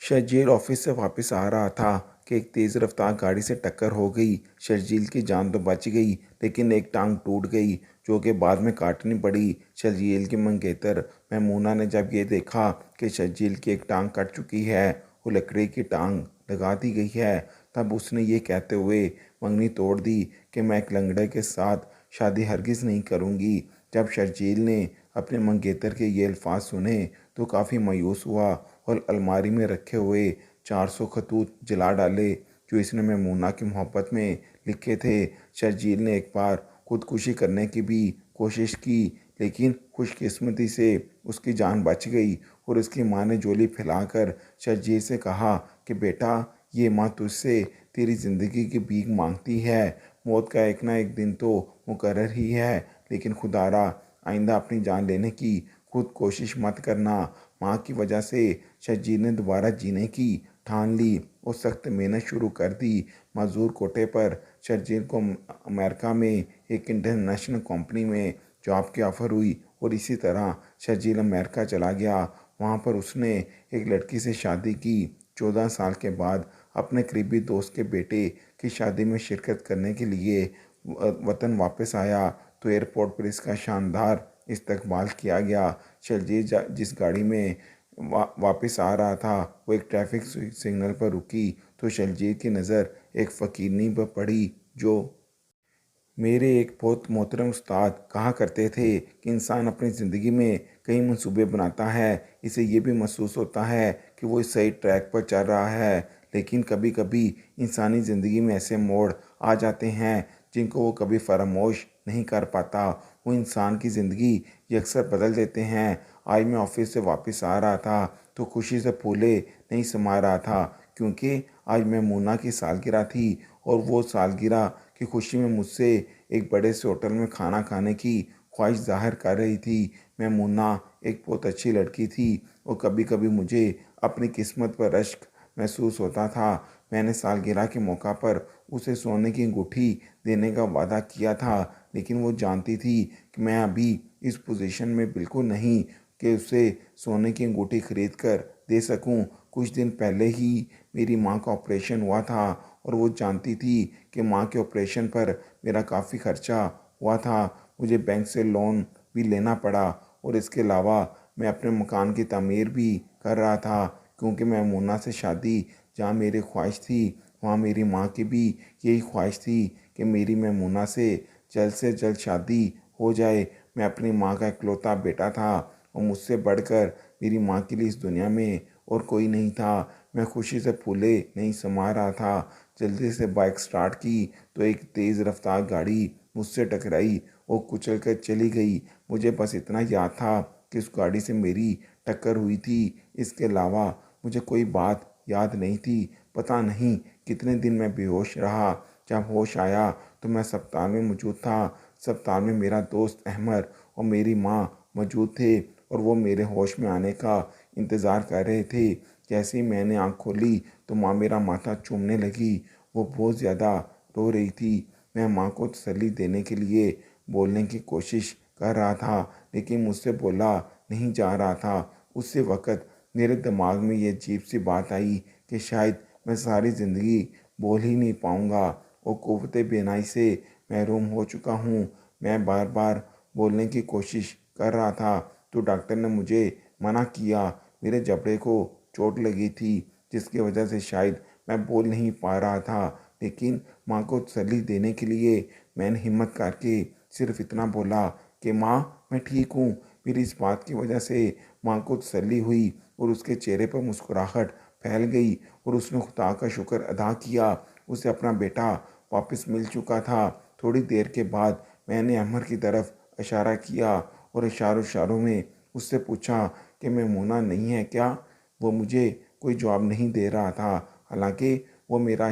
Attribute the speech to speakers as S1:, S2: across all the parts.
S1: Sharjeel office से वापस आ रहा था कि एक तेज़ रफ्तार गाड़ी से टक्कर हो गई। शर्जील की जान तो बच गई, लेकिन एक टांग टूट गई, जो कि बाद में काटनी पड़ी। शर्जील की मंगेतर मैमूना ने जब ये देखा कि शर्जील की एक टांग कट चुकी है, वो लकड़ी की टांग लगा दी गई है, तब उसने ये कहते हुए मंगनी तोड़ दी कि मैं एक लंगड़े के साथ शादी हरगिज़ नहीं करूँगी। जब शर्जील ने अपने मंगेतर के ये अल्फाज सुने तो काफ़ी मायूस हुआ और अलमारी में रखे हुए 400 खतूत जला डाले जो इसने मैमूना की मोहब्बत में लिखे थे। शर्जील ने एक बार खुदकुशी करने की भी कोशिश की, लेकिन खुशकिस्मती से उसकी जान बच गई और उसकी माँ ने झोली फैलाकर शर्जील से कहा कि बेटा, ये माँ तुझसे तेरी ज़िंदगी की भीख मांगती है। मौत का एक ना एक दिन तो मुकर्रर ही है, लेकिन खुदारा आइंदा अपनी जान लेने की खुद कोशिश मत करना। माँ की वजह से शर्जील ने दोबारा जीने की ठान ली और सख्त मेहनत शुरू कर दी। मजदूर कोटे पर शर्जील को अमेरिका में एक इंटरनेशनल कंपनी में जॉब की ऑफ़र हुई और इसी तरह शर्जील अमेरिका चला गया। वहाँ पर उसने एक लड़की से शादी की। 14 साल के बाद अपने करीबी दोस्त के बेटे की शादी में शिरकत करने के लिए वतन वापस आया तो एयरपोर्ट पर इसका शानदार इस्तकबाल किया गया। शर्जील जिस गाड़ी में वापस आ रहा था वो एक ट्रैफिक सिग्नल पर रुकी तो शर्जील की नज़र एक फ़कीरनी पर पड़ी जो मेरे एक बहुत मोहतरम उस्ताद कहा करते थे कि इंसान अपनी ज़िंदगी में कई मंसूबे बनाता है, इसे ये भी महसूस होता है कि वो इस सही ट्रैक पर चल रहा है, लेकिन कभी कभी इंसानी ज़िंदगी में ऐसे मोड़ आ जाते हैं जिनको वो कभी फरामोश नहीं कर पाता। वो इंसान की ज़िंदगी ये अक्सर बदल देते हैं। आज मैं ऑफिस से वापस आ रहा था तो खुशी से फूले नहीं समा रहा था, क्योंकि आज मैमूना की सालगिरह थी और वो सालगिरह की खुशी में मुझसे एक बड़े से होटल में खाना खाने की ख्वाहिश जाहिर कर रही थी। मैमूना एक बहुत अच्छी लड़की थी और कभी कभी मुझे अपनी किस्मत पर रश्क महसूस होता था। मैंने सालगिरह के मौका पर उसे सोने की अंगूठी देने का वादा किया था, लेकिन वो जानती थी कि मैं अभी इस पोजीशन में बिल्कुल नहीं कि उसे सोने की अंगूठी खरीद कर दे सकूं। कुछ दिन पहले ही मेरी माँ का ऑपरेशन हुआ था और वो जानती थी कि माँ के ऑपरेशन पर मेरा काफ़ी खर्चा हुआ था। मुझे बैंक से लोन भी लेना पड़ा और इसके अलावा मैं अपने मकान की तामीर भी कर रहा था, क्योंकि मैं मोना से शादी जहाँ मेरी ख्वाहिश थी वहाँ मेरी माँ की भी यही ख्वाहिश थी कि मेरी मैमूना से जल्द शादी हो जाए। मैं अपनी माँ का इकलौता बेटा था और मुझसे बढ़कर मेरी माँ के लिए इस दुनिया में और कोई नहीं था। मैं खुशी से फूले नहीं समा रहा था। जल्दी से बाइक स्टार्ट की तो एक तेज़ रफ्तार गाड़ी मुझसे टकराई और कुचल कर चली गई। मुझे बस इतना याद था कि उस गाड़ी से मेरी टक्कर हुई थी। इसके अलावा मुझे कोई बात याद नहीं थी। पता नहीं कितने दिन मैं बेहोश रहा। जब होश आया तो मैं अस्पताल में मौजूद था। अस्पताल में मेरा दोस्त अहमद और मेरी माँ मौजूद थे और वो मेरे होश में आने का इंतज़ार कर रहे थे। जैसे ही मैंने आँख खोली तो माँ मेरा माथा चूमने लगी। वो बहुत ज़्यादा रो रही थी। मैं माँ को तसल्ली देने के लिए बोलने की कोशिश कर रहा था, लेकिन मुझसे बोला नहीं जा रहा था। उसी वक़्त मेरे दिमाग में ये अजीब सी बात आई कि शायद मैं सारी ज़िंदगी बोल ही नहीं पाऊँगा और क़ुव्वत बीनाई से महरूम हो चुका हूँ। मैं बार बार बोलने की कोशिश कर रहा था तो डॉक्टर ने मुझे मना किया। मेरे जबड़े को चोट लगी थी जिसकी वजह से शायद मैं बोल नहीं पा रहा था, लेकिन माँ को तसल्ली देने के लिए मैंने हिम्मत करके सिर्फ इतना बोला कि माँ, मैं ठीक हूँ। मेरी इस बात की वजह से माँ को तसल्ली हुई और उसके चेहरे पर मुस्कुराहट फैल गई और उसने खुदा का शुक्र अदा किया। उसे अपना बेटा वापस मिल चुका था। थोड़ी देर के बाद मैंने अमर की तरफ इशारा किया और इशारों इशारों में उससे पूछा कि मैमूना नहीं है क्या। वो मुझे कोई जवाब नहीं दे रहा था, हालांकि वो मेरा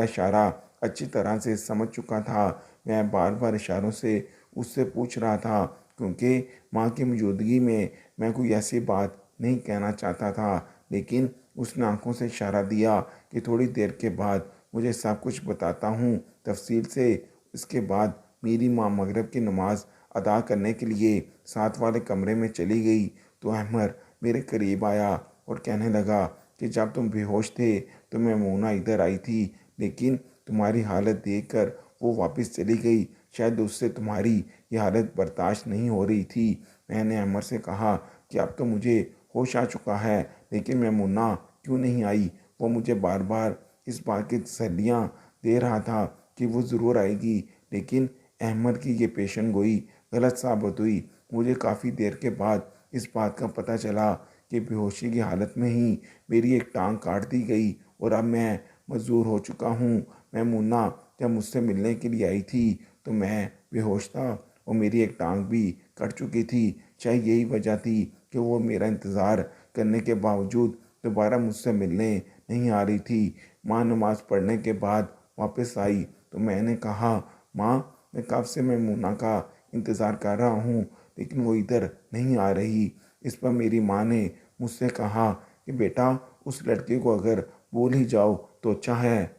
S1: इशारा अच्छी तरह से समझ चुका था। मैं बार बार इशारों से उससे पूछ रहा था, क्योंकि माँ की मौजूदगी में मैं कोई ऐसी बात नहीं कहना चाहता था, लेकिन उसने आंखों से इशारा दिया कि थोड़ी देर के बाद मुझे सब कुछ बताता हूँ तफसील से। इसके बाद मेरी माँ मगरिब की नमाज़ अदा करने के लिए साथ वाले कमरे में चली गई तो अहमद मेरे करीब आया और कहने लगा कि जब तुम बेहोश थे तो मैमूना इधर आई थी, लेकिन तुम्हारी हालत देखकर वो वापस चली गई। शायद उससे तुम्हारी ये हालत बर्दाश्त नहीं हो रही थी। मैंने अमर से कहा कि अब तो मुझे होश आ चुका है, लेकिन मैमूना क्यों नहीं आई? वो मुझे बार बार इस बात की तसल्लियाँ दे रहा था कि वो ज़रूर आएगी, लेकिन अहमद की ये पेशन गोई गलत साबित हुई। मुझे काफ़ी देर के बाद इस बात का पता चला कि बेहोशी की हालत में ही मेरी एक टांग काट दी गई और अब मैं मजबूर हो चुका हूँ। मैमूना जब मुझसे मिलने के लिए आई थी तो मैं बेहोश था और मेरी एक टांग भी कट चुकी थी। शायद यही वजह थी कि वो मेरा इंतज़ार करने के बावजूद दोबारा मुझसे मिलने नहीं आ रही थी। माँ नमाज़ पढ़ने के बाद वापस आई तो मैंने कहा, माँ, मैं कब से मैमूना का इंतज़ार कर रहा हूँ, लेकिन वो इधर नहीं आ रही। इस पर मेरी माँ ने मुझसे कहा कि बेटा, उस लड़के को अगर भूल ही जाओ तो अच्छा है।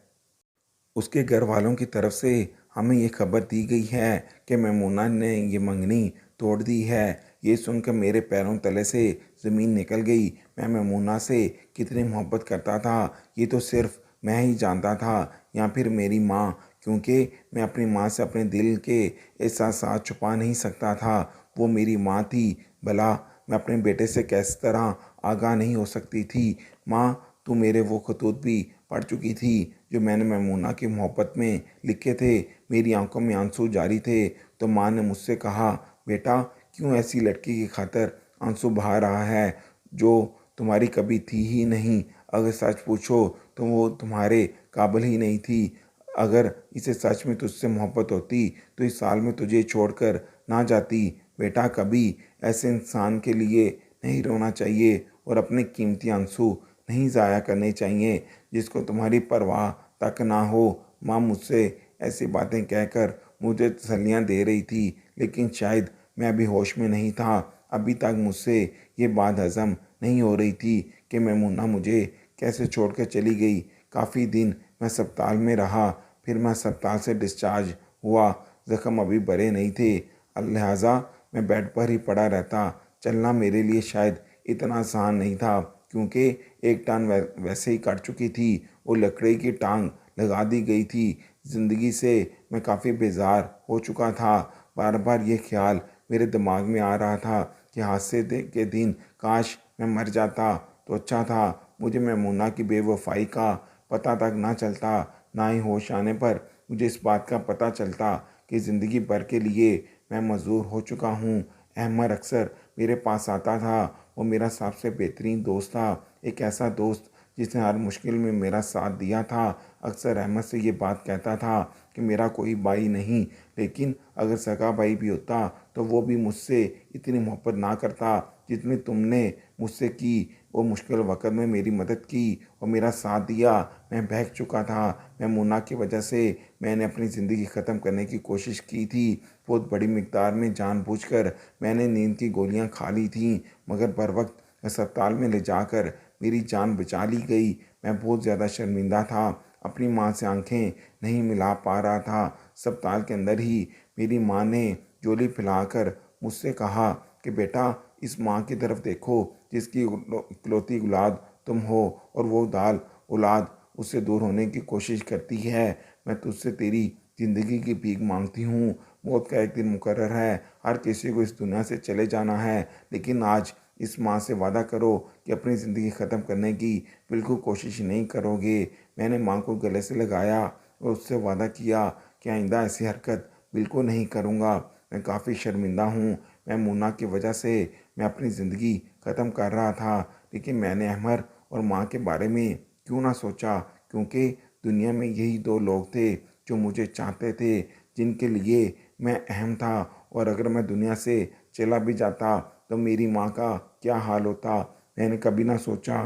S1: उसके घर वालों की तरफ से हमें ये खबर दी गई है कि मैमूना ने ये मंगनी तोड़ दी है। ये सुनकर मेरे पैरों तले से ज़मीन निकल गई। मैं मैमूना से कितनी मोहब्बत करता था ये तो सिर्फ मैं ही जानता था, या फिर मेरी माँ, क्योंकि मैं अपनी माँ से अपने दिल के एहसास छुपा नहीं सकता था। वो मेरी माँ थी, भला मैं अपने बेटे से किस तरह आगाह नहीं हो सकती थी? माँ, तू मेरे वो खतूत भी पढ़ चुकी थी जो मैंने मैमूना की मोहब्बत में लिखे थे। मेरी आंखों में आंसू जारी थे तो माँ ने मुझसे कहा, बेटा, क्यों ऐसी लड़की की खातर आंसू बहा रहा है जो तुम्हारी कभी थी ही नहीं? अगर सच पूछो तो वो तुम्हारे काबिल ही नहीं थी। अगर इसे सच में तुझसे मोहब्बत होती तो इस साल में तुझे छोड़कर ना जाती। बेटा, कभी ऐसे इंसान के लिए नहीं रोना चाहिए और अपने कीमती आंसू नहीं ज़ाया करने चाहिए जिसको तुम्हारी परवाह तक ना हो। माँ मुझसे ऐसी बातें कहकर मुझे तसल्लियाँ दे रही थी, लेकिन शायद मैं अभी होश में नहीं था। अभी तक मुझसे ये बात हज़म नहीं हो रही थी कि मैमूना मुझे कैसे छोड़कर चली गई। काफ़ी दिन मैं अस्पताल में रहा, फिर मैं अस्पताल से डिस्चार्ज हुआ। ज़ख्म अभी भरे नहीं थे, लिहाजा मैं बेड पर ही पड़ा रहता। चलना मेरे लिए शायद इतना आसान नहीं था, क्योंकि एक टांग वैसे ही कट चुकी थी और लकड़ी की टांग लगा दी गई थी। ज़िंदगी से मैं काफ़ी बेजार हो चुका था। बार बार ये ख्याल मेरे दिमाग में आ रहा था कि के दिन काश मैं मर जाता तो अच्छा था। मुझे मैमूना की बेवफाई का पता तक ना चलता, ना ही होश आने पर मुझे इस बात का पता चलता कि ज़िंदगी भर के लिए मैं मजबूर हो चुका हूँ। अहमद अक्सर मेरे पास आता था। वो मेरा सबसे बेहतरीन दोस्त था, एक ऐसा दोस्त जिसने हर मुश्किल में मेरा साथ दिया था। अक्सर अहमद से ये बात कहता था कि मेरा कोई भाई नहीं, लेकिन अगर सगा भाई भी होता तो वो भी मुझसे इतनी मोहब्बत ना करता जितनी तुमने मुझसे की। वो मुश्किल वक़्त में मेरी मदद की और मेरा साथ दिया। मैं बहक चुका था। मैमूना की वजह से मैंने अपनी ज़िंदगी ख़त्म करने की कोशिश की थी। बहुत बड़ी मिक़दार में जानबूझकर मैंने नींद की गोलियां खा ली थीं, मगर बर वक्त अस्पताल में ले जाकर मेरी जान बचा ली गई। मैं बहुत ज़्यादा शर्मिंदा था, अपनी माँ से आंखें नहीं मिला पा रहा था। अस्पताल के अंदर ही मेरी माँ ने झोली फैलाकर मुझसे कहा कि बेटा, इस माँ की तरफ देखो जिसकी इकलौती औलाद तुम हो, और वो दाल औलाद उससे दूर होने की कोशिश करती है। मैं तुझसे तेरी ज़िंदगी की भीख मांगती हूँ। मौत का एक दिन मुकर्रर है, हर किसी को इस दुनिया से चले जाना है, लेकिन आज इस माँ से वादा करो कि अपनी ज़िंदगी ख़त्म करने की बिल्कुल कोशिश नहीं करोगे। मैंने माँ को गले से लगाया और उससे वादा किया कि आइंदा ऐसी हरकत बिल्कुल नहीं करूँगा। मैं काफ़ी शर्मिंदा हूँ। मैमूना की वजह से मैं अपनी ज़िंदगी ख़त्म कर रहा था, लेकिन मैंने अहमद और माँ के बारे में क्यों ना सोचा, क्योंकि दुनिया में यही दो लोग थे जो मुझे चाहते थे, जिनके लिए मैं अहम था। और अगर मैं दुनिया से चला भी जाता तो मेरी माँ का क्या हाल होता, मैंने कभी ना सोचा।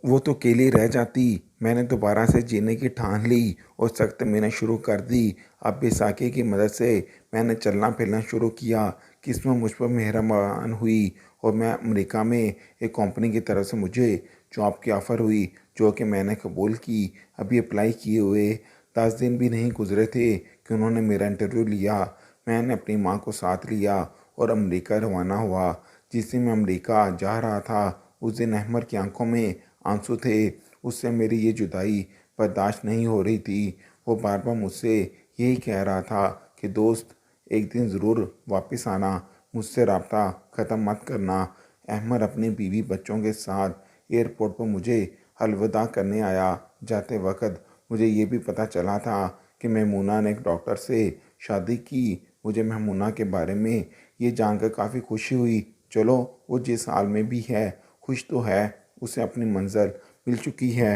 S1: वो तो अकेली रह जाती। मैंने दोबारा से जीने की ठान ली और सख्त मेहनत शुरू कर दी। अब बैसाखी की मदद से मैंने चलना फिरना शुरू किया। किस्मत मुझ पर मेहरबान हुई और मैं अमेरिका में एक कंपनी की तरफ से मुझे जॉब की ऑफ़र हुई, जो कि मैंने कबूल की। अभी अप्लाई किए हुए 10 दिन भी नहीं गुजरे थे कि उन्होंने मेरा इंटरव्यू लिया। मैंने अपनी माँ को साथ लिया और अमेरिका रवाना हुआ। जिस दिन मैं अमेरिका जा रहा था उस दिन अहमद की आंखों में आंसू थे। उससे मेरी ये जुदाई बर्दाश्त नहीं हो रही थी। वो बार बार मुझसे यही कह रहा था कि दोस्त, एक दिन ज़रूर वापस आना, मुझसे राब्ता ख़त्म मत करना। अहमद अपनी बीवी बच्चों के साथ एयरपोर्ट पर मुझे अलविदा करने आया। जाते वक्त मुझे ये भी पता चला था कि मेमूना ने एक डॉक्टर से शादी की। मुझे मेमूना के बारे में ये जानकर काफ़ी खुशी हुई। चलो, वो जिस हाल में भी है, खुश तो है। उसे अपनी मंजिल मिल चुकी है।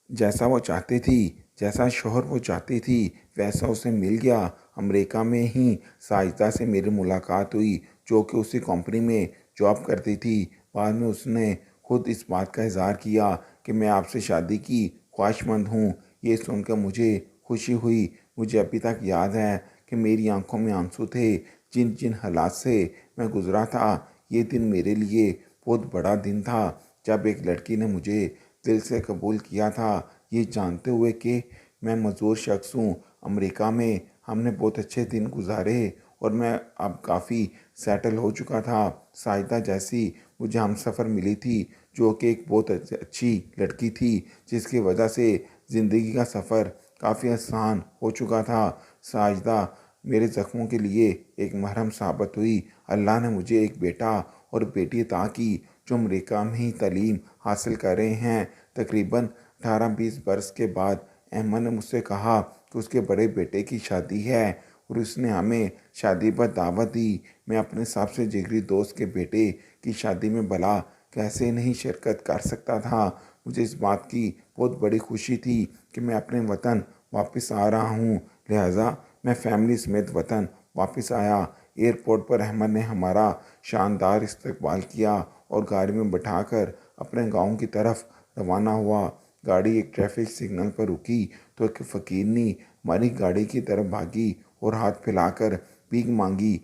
S1: जैसा वो चाहती थी, जैसा शोहर वो चाहती थी, वैसा उसे मिल गया। अमेरिका में ही साजिदा से मेरी मुलाकात हुई, जो कि उसी कंपनी में जॉब करती थी। बाद में उसने खुद इस बात का इजहार किया कि मैं आपसे शादी की ख्वाहिशमंद हूँ। ये सुनकर मुझे खुशी हुई। मुझे अभी तक याद है कि मेरी आंखों में आंसू थे। जिन जिन हालात से मैं गुजरा था, ये दिन मेरे लिए बहुत बड़ा दिन था, जब एक लड़की ने मुझे दिल से कबूल किया था, ये जानते हुए कि मैं मजबूर शख्स हूँ। अमेरिका में हमने बहुत अच्छे दिन गुजारे और मैं अब काफ़ी सेटल हो चुका था। साजिदा जैसी मुझे हमसफ़र मिली थी, जो कि एक बहुत अच्छी लड़की थी, जिसकी वजह से ज़िंदगी का सफ़र काफ़ी आसान हो चुका था। साजिदा मेरे ज़ख्मों के लिए एक मरहम साबित हुई। अल्लाह ने मुझे एक बेटा और बेटी अता की, जो अमेरिका में ही तालीम हासिल कर रहे हैं। तकरीबन 18-20 बरस के बाद अहमद ने मुझसे कहा कि उसके बड़े बेटे की शादी है और उसने हमें शादी पर दावत दी। मैं अपने सबसे जिगरी दोस्त के बेटे की शादी में भला कैसे नहीं शिरकत कर सकता था। मुझे इस बात की बहुत बड़ी खुशी थी कि मैं अपने वतन वापस आ रहा हूँ। लिहाजा मैं फैमिली समेत वतन वापस आया। एयरपोर्ट पर अहमद ने हमारा शानदार इस्तकबाल किया और गाड़ी में बैठाकर अपने गांव की तरफ रवाना हुआ। गाड़ी एक ट्रैफिक सिग्नल पर रुकी तो एक फ़कीरनी हमारी गाड़ी की तरफ भागी और हाथ फैलाकर भीख मांगी।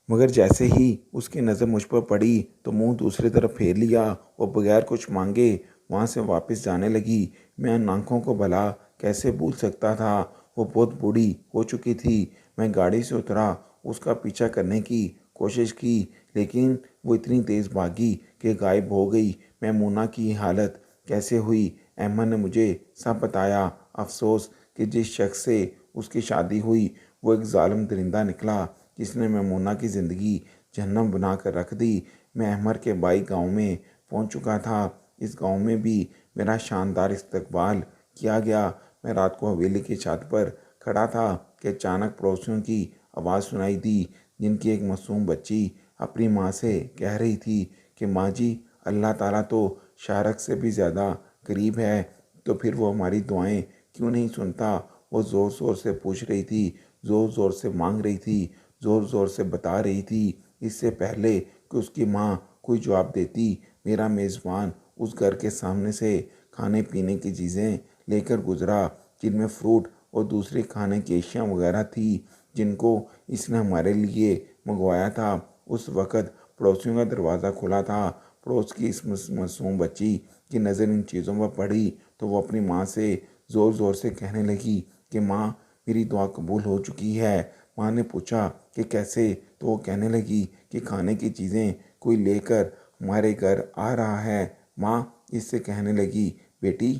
S1: मगर जैसे ही उसकी नज़र मुझ पर पड़ी तो मुंह दूसरी तरफ फेर लिया और बगैर कुछ मांगे वहाँ से वापस जाने लगी। मैं उन आँखों को भला कैसे भूल सकता था। वो बहुत बूढ़ी हो चुकी थी। मैं गाड़ी से उतरा, उसका पीछा करने की कोशिश की, लेकिन वो इतनी तेज़ भागी कि गायब हो गई। मैमूना की हालत कैसे हुई, अहमद ने मुझे सब बताया। अफसोस कि जिस शख्स से उसकी शादी हुई, वो एक जालिम दरिंदा निकला, जिसने मैमूना की ज़िंदगी जहन्नम बना कर रख दी। मैं अहमद के बाई गांव में पहुंच चुका था। इस गांव में भी मेरा शानदार इस्तकबाल किया गया। मैं रात को हवेली की छत पर खड़ा था कि अचानक पड़ोसियों की आवाज़ सुनाई दी, जिनकी एक मासूम बच्ची अपनी माँ से कह रही थी कि माँ जी, अल्लाह ताला तो शारक से भी ज़्यादा करीब है, तो फिर वो हमारी दुआएं क्यों नहीं सुनता। वो ज़ोर ज़ोर से पूछ रही थी, ज़ोर ज़ोर से मांग रही थी, ज़ोर ज़ोर से बता रही थी। इससे पहले कि उसकी माँ कोई जवाब देती, मेरा मेज़बान उस घर के सामने से खाने पीने की चीज़ें लेकर गुजरा, जिनमें फ्रूट और दूसरी खाने की अशिया वगैरह थी, जिनको इसने हमारे लिए मंगवाया था। उस वक़्त पड़ोसियों का दरवाज़ा खुला था। पड़ोस की इस मासूम बच्ची की नज़र इन चीज़ों पर पड़ी तो वो अपनी माँ से ज़ोर ज़ोर से कहने लगी कि माँ, मेरी दुआ कबूल हो चुकी है। माँ ने पूछा कि कैसे, तो वो कहने लगी कि खाने की चीज़ें कोई लेकर हमारे घर आ रहा है। माँ इससे कहने लगी, बेटी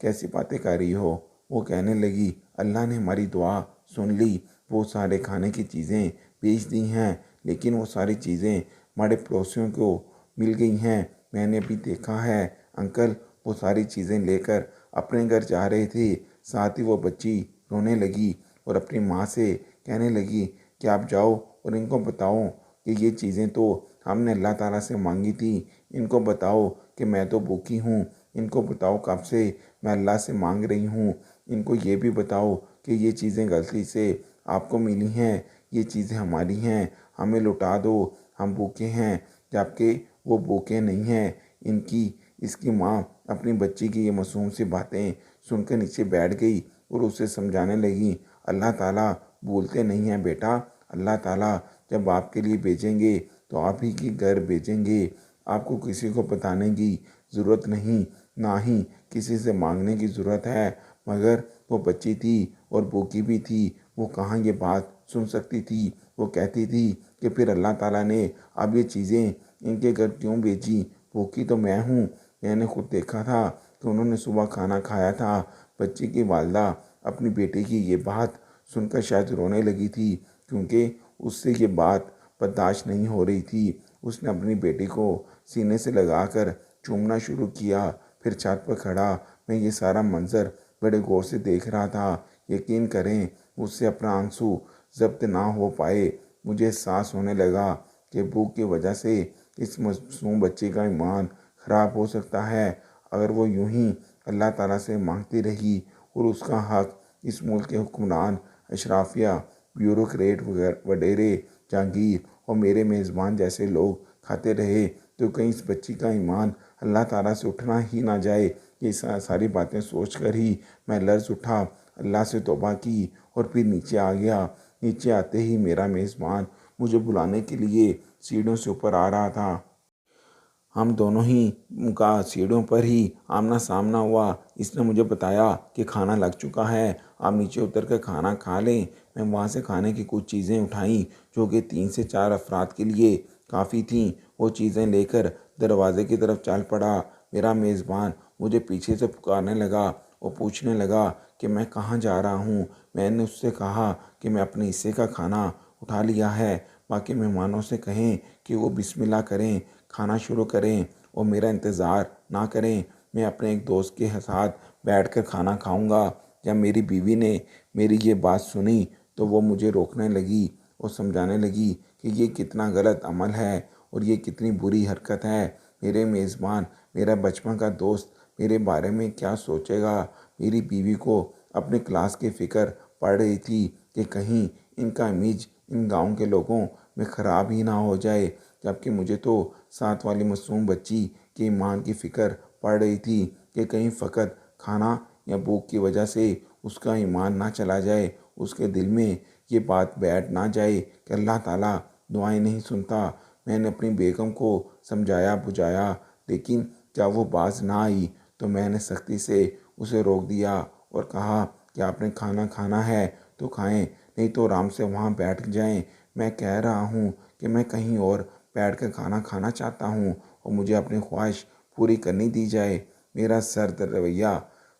S1: कैसी बातें कर रही हो। वो कहने लगी, अल्लाह ने हमारी दुआ सुन ली। वो सारे खाने की चीज़ें बेच दी हैं, लेकिन वो सारी चीज़ें हमारे पड़ोसियों को मिल गई हैं। मैंने अभी देखा है अंकल, वो सारी चीज़ें लेकर अपने घर जा रहे थे। साथ ही वो बच्ची रोने लगी और अपनी माँ से कहने लगी कि आप जाओ और इनको बताओ कि ये चीज़ें तो हमने अल्लाह ताला से मांगी थी। इनको बताओ कि मैं तो भूखी हूँ। इनको बताओ कब से मैं अल्लाह से मांग रही हूँ। इनको ये भी बताओ कि ये चीज़ें गलती से आपको मिली हैं, ये चीज़ें हमारी हैं, हमें लौटा दो, हम भूखे हैं। जबकि वो भूखे नहीं हैं। इसकी माँ अपनी बच्ची की ये मासूम सी बातें सुनकर नीचे बैठ गई और उसे समझाने लगी, अल्लाह ताला भूलते नहीं हैं बेटा। अल्लाह ताला जब आपके लिए भेजेंगे तो आप ही के घर भेजेंगे। आपको किसी को बताने की ज़रूरत नहीं, ना ही किसी से मांगने की ज़रूरत है। मगर वो बच्ची थी और भूखी भी थी, वो कहाँ ये बात सुन सकती थी। वो कहती थी कि फिर अल्लाह ताला ने अब ये चीज़ें इनके घर क्यों भेजी। भूखी तो मैं हूँ, मैंने खुद देखा था कि उन्होंने सुबह खाना खाया था। बच्ची की वालदा अपनी बेटी की ये बात सुनकर शायद रोने लगी थी, क्योंकि उससे ये बात बर्दाश्त नहीं हो रही थी। उसने अपनी बेटी को सीने से लगाकर चूमना शुरू किया। फिर छत पर खड़ा मैं ये सारा मंजर बड़े गौर से देख रहा था। यकीन करें, मुझसे अपना आंसू जब्त ना हो पाए। मुझे एहसास होने लगा कि भूख की वजह से इस मासूम बच्चे का ईमान ख़राब हो सकता है अगर वो यूं ही अल्लाह ताला से मांगती रही और उसका हक इस मुल्क के हुक्मरान, अशराफिया, ब्यूरोक्रेट वडेरे, जहांगीर और मेरे मेज़बान जैसे लोग खाते रहे तो कहीं इस बच्ची का ईमान अल्लाह ताला से उठना ही ना जाए। ये सारी बातें सोचकर ही मैं लर्ज़ उठा, अल्लाह से तौबा की और फिर नीचे आ गया। नीचे आते ही मेरा मेज़बान मुझे बुलाने के लिए सीढ़ियों से ऊपर आ रहा था। हम दोनों ही का सीढ़ियों पर ही आमना सामना हुआ। इसने मुझे बताया कि खाना लग चुका है, आप नीचे उतर कर खाना खा लें। मैं वहाँ से खाने की कुछ चीज़ें उठाई जो कि 3 से 4 अफराद के लिए काफ़ी थीं। वो चीज़ें लेकर दरवाजे की तरफ चल पड़ा। मेरा मेज़बान मुझे पीछे से पुकारने लगा और पूछने लगा कि मैं कहाँ जा रहा हूँ। मैंने उससे कहा कि मैं अपने हिस्से का खाना उठा लिया है, बाकी मेहमानों से कहें कि वो बिस्मिल्लाह करें, खाना शुरू करें और मेरा इंतज़ार ना करें। मैं अपने एक दोस्त के साथ बैठकर खाना खाऊंगा। जब मेरी बीवी ने मेरी ये बात सुनी तो वो मुझे रोकने लगी और समझाने लगी कि ये कितना गलत अमल है और ये कितनी बुरी हरकत है। मेरे मेज़बान, मेरा बचपन का दोस्त मेरे बारे में क्या सोचेगा। मेरी बीवी को अपनी क्लास की फ़िक्र पड़ रही थी कि कहीं इनका इमेज इन गांव के लोगों में ख़राब ही ना हो जाए, जबकि मुझे तो साथ वाली मासूम बच्ची के ईमान की फ़िक्र पड़ रही थी कि कहीं फ़कत खाना या भूख की वजह से उसका ईमान ना चला जाए, उसके दिल में ये बात बैठ ना जाए कि अल्लाह ताला दुआएं नहीं सुनता। मैंने अपनी बेगम को समझाया बुझाया, लेकिन जब वो बाज ना आई तो मैंने सख्ती से उसे रोक दिया और कहा कि आपने खाना खाना है तो खाएं, नहीं तो आराम से वहाँ बैठ जाएं। मैं कह रहा हूँ कि मैं कहीं और बैठकर खाना खाना चाहता हूँ और मुझे अपनी ख्वाहिश पूरी करनी दी जाए। मेरा सर्द रवैया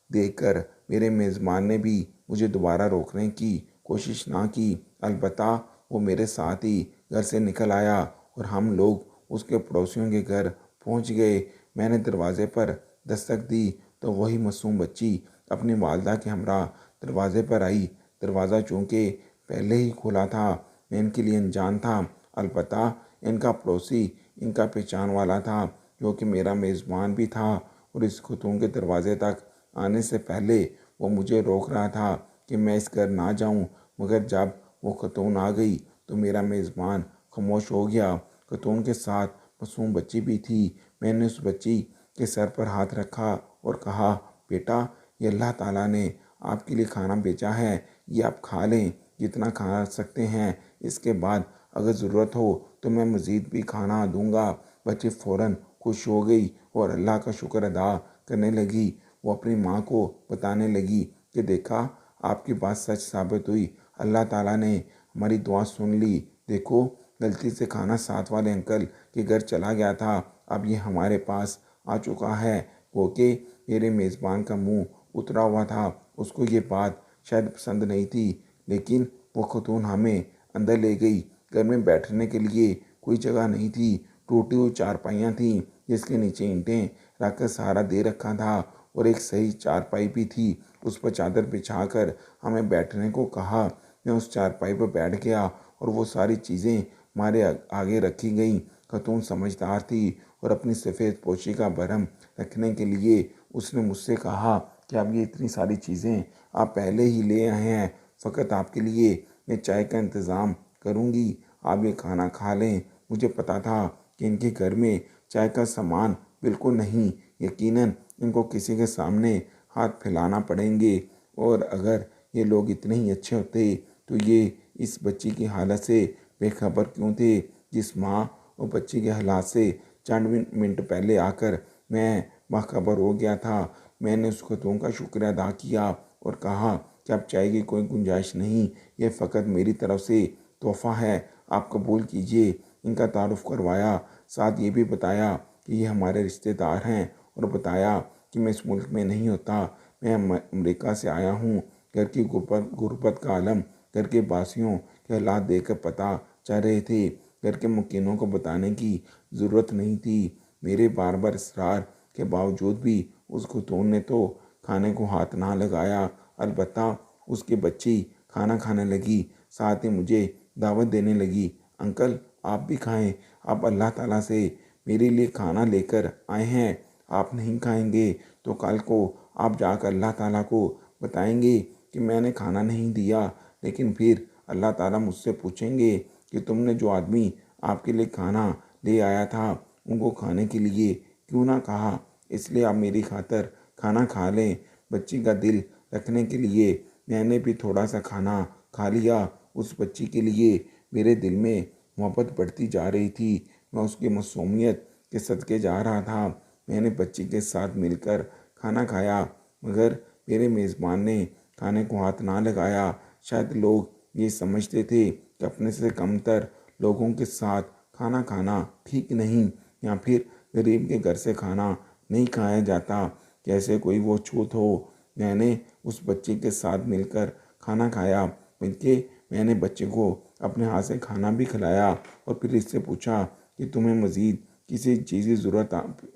S1: देखकर मेरे मेज़बान ने भी मुझे दोबारा रोकने की कोशिश ना की। अलबत्ता वो मेरे साथ ही घर से निकल आया और हम लोग उसके पड़ोसियों के घर पहुंच गए। मैंने दरवाजे पर दस्तक दी तो वही मासूम बच्ची अपनी वालदा के हमरा दरवाजे पर आई। दरवाज़ा चूँकि पहले ही खुला था, मैं इनके लिए अनजान था। अलबत्ता इनका पड़ोसी इनका पहचान वाला था, जो कि मेरा मेज़बान भी था और इस खतून के दरवाजे तक आने से पहले वो मुझे रोक रहा था कि मैं इस घर ना जाऊं। मगर जब वो खतून आ गई तो मेरा मेज़बान खामोश हो गया। खतून के साथ मासूम बच्ची भी थी। मैंने उस बच्ची के सर पर हाथ रखा और कहा, बेटा, ये अल्लाह ताला ने आपके लिए खाना भेजा है, ये आप खा लें जितना खा सकते हैं। इसके बाद अगर ज़रूरत हो तो मैं मज़ीद भी खाना दूंगा। बच्ची फ़ौरन खुश हो गई और अल्लाह का शुक्र अदा करने लगी। वो अपनी माँ को बताने लगी कि देखा, आपकी बात सच साबित हुई, अल्लाह ताला ने हमारी दुआ सुन ली। देखो, गलती से खाना साथ वाले अंकल के घर चला गया था, अब ये हमारे पास आ चुका है। वो कि मेरे मेज़बान का मुंह उतरा हुआ था। उसको ये बात शायद पसंद नहीं थी, लेकिन वो खतून हमें अंदर ले गई। घर में बैठने के लिए कोई जगह नहीं थी। टूटी हुई चारपाइयाँ थीं जिसके नीचे ईंटें रखकर सहारा दे रखा था और एक सही चारपाई भी थी। उस पर चादर बिछाकर हमें बैठने को कहा। मैं उस चारपाई पर बैठ गया और वो सारी चीज़ें हमारे आगे रखी गईं। खतून समझदार थी और अपनी सफ़ेद पोशी का भरम रखने के लिए उसने मुझसे कहा कि अब ये इतनी सारी चीज़ें आप पहले ही ले आए हैं, फ़कत आपके लिए मैं चाय का इंतज़ाम करूँगी, आप ये खाना खा लें। मुझे पता था कि इनके घर में चाय का सामान बिल्कुल नहीं, यकीनन इनको किसी के सामने हाथ फैलाना पड़ेंगे। और अगर ये लोग इतने ही अच्छे होते तो ये इस बच्ची की हालत से बेखबर क्यों थे। जिस माँ और बच्ची के हालात से चंद मिनट पहले आकर मैं बाखबर हो गया था। मैंने उस खतून का शुक्र अदा किया और कहा कि अब चाय की कोई गुंजाइश नहीं, ये फ़कत मेरी तरफ से तोहफ़ा है, आप कबूल कीजिए। इनका तारुफ करवाया, साथ ये भी बताया कि ये हमारे रिश्तेदार हैं और बताया कि मैं इस मुल्क में नहीं होता, मैं अमेरिका से आया हूँ। घर की गुर्बत का आलम घर के बासियों के हालात देखकर पता चल रहे थे। घर के मुकीनों को बताने की ज़रूरत नहीं थी। मेरे बार बार इसरार के बावजूद भी उस खुतून ने तो खाने को हाथ ना लगाया। अलबत्ता उसकी बच्ची खाना खाने लगी, साथ ही मुझे दावत देने लगी, अंकल आप भी खाएं, आप अल्लाह ताला से मेरे लिए खाना लेकर आए हैं, आप नहीं खाएंगे तो कल को आप जाकर अल्लाह ताला को बताएंगे कि मैंने खाना नहीं दिया, लेकिन फिर अल्लाह ताला मुझसे पूछेंगे कि तुमने जो आदमी आपके लिए खाना ले आया था उनको खाने के लिए क्यों ना कहा। इसलिए आप मेरी खातर खाना खा लें। बच्ची का दिल रखने के लिए मैंने भी थोड़ा सा खाना खा लिया। उस बच्ची के लिए मेरे दिल में मोहब्बत बढ़ती जा रही थी। मैं उसकी मासूमियत के सदके जा रहा था। मैंने बच्ची के साथ मिलकर खाना खाया, मगर मेरे मेज़बान ने खाने को हाथ ना लगाया। शायद लोग ये समझते थे कि अपने से कमतर लोगों के साथ खाना खाना ठीक नहीं, या फिर गरीब के घर से खाना नहीं खाया जाता, जैसे कोई वो छूत हो। मैंने उस बच्चे के साथ मिलकर खाना खाया, बल्कि मैंने बच्चे को अपने हाथ से खाना भी खिलाया और फिर इससे पूछा कि तुम्हें मज़ीद किसी चीज़ की ज़रूरत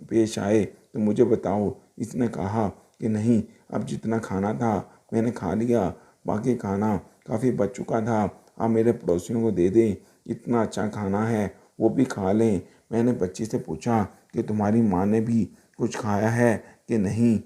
S1: पेश आए तो मुझे बताओ। इसने कहा कि नहीं, अब जितना खाना था मैंने खा लिया, बाकी खाना काफ़ी बच चुका था, आप मेरे पड़ोसियों को दे दें, इतना अच्छा खाना है वो भी खा लें। मैंने बच्ची से पूछा कि तुम्हारी माँ ने भी कुछ खाया है कि नहीं।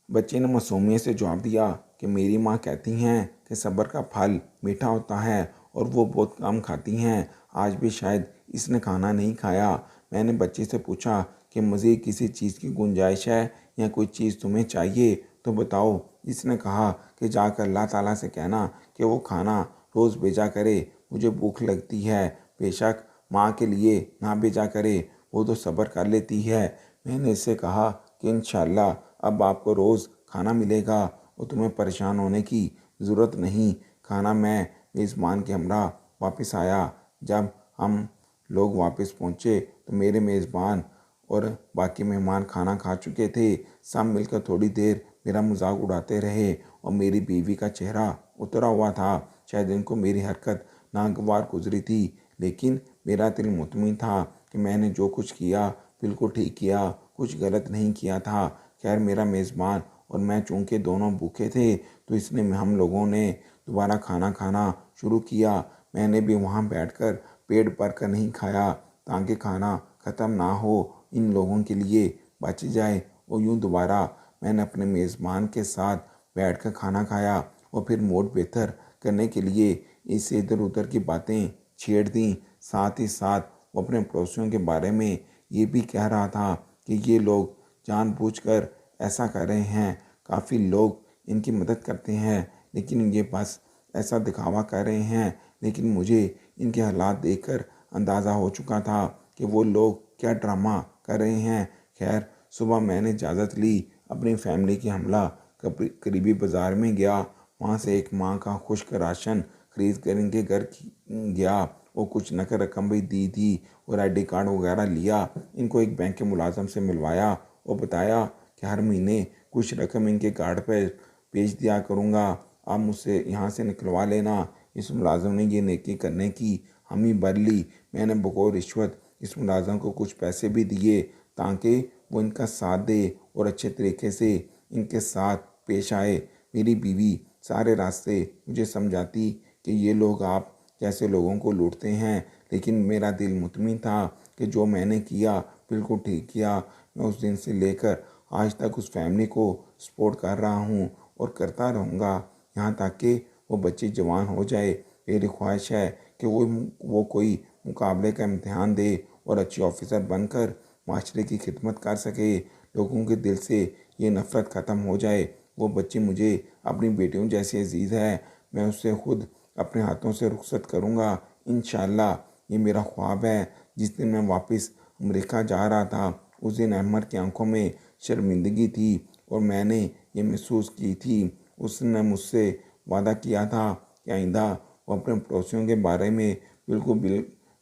S1: बच्चे ने मासूमियत से जवाब दिया कि मेरी माँ कहती हैं कि सब्र का फल मीठा होता है और वो बहुत कम खाती हैं, आज भी शायद इसने खाना नहीं खाया। मैंने बच्चे से पूछा कि मज़ीद किसी चीज़ की गुंजाइश है या कोई चीज़ तुम्हें चाहिए तो बताओ। इसने कहा कि जाकर अल्लाह ताला से कहना कि वो खाना रोज़ भेजा करे, मुझे भूख लगती है, बेशक माँ के लिए ना भेजा करे, वो तो सब्र कर लेती है। मैंने इससे कहा कि इंशाअल्लाह अब आपको रोज़ खाना मिलेगा और तुम्हें परेशान होने की ज़रूरत नहीं। खाना मैं मेज़बान के हमरा वापस आया। जब हम लोग वापस पहुँचे तो मेरे मेज़बान और बाकी मेहमान खाना खा चुके थे। सब मिलकर थोड़ी देर मेरा मजाक उड़ाते रहे और मेरी बीवी का चेहरा उतरा हुआ था। शायद इनको मेरी हरकत नागवार गुजरी थी, लेकिन मेरा दिल मुतमिन था कि मैंने जो कुछ किया बिल्कुल ठीक किया, कुछ गलत नहीं किया था। खैर मेरा मेज़बान और मैं चूँकि दोनों भूखे थे तो इसने हम लोगों ने दोबारा खाना खाना शुरू किया। मैंने भी वहाँ बैठकर पेट भर कर नहीं खाया ताकि खाना ख़त्म ना हो, इन लोगों के लिए बच जाए। और यूँ दोबारा मैंने अपने मेज़बान के साथ बैठकर खाना खाया और फिर मूड बेहतर करने के लिए इससे इधर उधर की बातें छेड़ दी। साथ ही साथ वो अपने पड़ोसियों के बारे में ये भी कह रहा था कि ये लोग जानबूझकर ऐसा कर रहे हैं, काफ़ी लोग इनकी मदद करते हैं, लेकिन ये बस ऐसा दिखावा कर रहे हैं। लेकिन मुझे इनके हालात देखकर अंदाज़ा हो चुका था कि वो लोग क्या ड्रामा कर रहे हैं। खैर सुबह मैंने इजाज़त ली, अपनी फैमिली की हमला करीबी बाज़ार में गया। वहाँ से एक माँ का खुश्क राशन खरीद कर इनके घर गया और कुछ नकद रकम भी दी थी और आईडी कार्ड वगैरह लिया। इनको एक बैंक के मुलाजम से मिलवाया और बताया कि हर महीने कुछ रकम इनके कार्ड पर भेज दिया करूँगा, आप मुझसे यहाँ से निकलवा लेना। इस मुलाजिम ने ये नेकी करने की हामी भर ली। मैंने बगौर रिश्वत इस मुलाजिम को कुछ पैसे भी दिए ताकि वो इनका साथ दे और अच्छे तरीके से इनके साथ पेश आए। मेरी बीवी सारे रास्ते मुझे समझाती कि ये लोग आप कैसे लोगों को लूटते हैं, लेकिन मेरा दिल मुतमिन था कि जो मैंने किया बिल्कुल ठीक किया। मैं उस दिन से लेकर आज तक उस फैमिली को सपोर्ट कर रहा हूँ और करता रहूँगा, यहाँ तक कि वो बच्ची जवान हो जाए। मेरी ख्वाहिश है कि वो कोई मुकाबले का इम्तिहान दे और अच्छी ऑफिसर बनकर माशरे की खिदमत कर सके, लोगों के दिल से ये नफ़रत ख़त्म हो जाए। वो बच्ची मुझे अपनी बेटियों जैसी अजीज़ है, मैं उससे खुद अपने हाथों से रुखसत करूँगा इंशाअल्लाह। ये मेरा ख्वाब है। जिस दिन मैं वापस अमेरिका जा रहा था उस दिन अहमद की आंखों में शर्मिंदगी थी और मैंने ये महसूस की थी। उसने मुझसे वादा किया था कि आइंदा वो अपने पड़ोसियों के बारे में बिल्कुल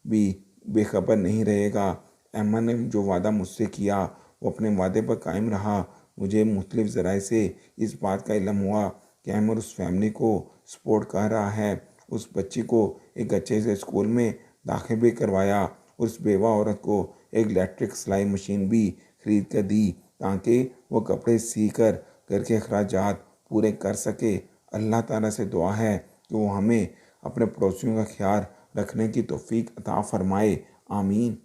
S1: भी बेखबर नहीं रहेगा। अहमद ने जो वादा मुझसे किया वो अपने वादे पर कायम रहा। मुझे मुख्तलिफ ज़राए से इस बात का इल्म हुआ कि अहमद उस फैमिली को सपोर्ट कर रहा है। उस बच्ची को एक अच्छे से स्कूल में दाखिल भी करवाया। उस बेवा औरत को एक इलेक्ट्रिक सिलाई मशीन भी खरीद कर दी ताकि वो कपड़े सी कर घर के अखराजात पूरे कर सके। अल्लाह ताला से दुआ है कि वो हमें अपने पड़ोसियों का ख्याल रखने की तौफीक अता फरमाए। आमीन।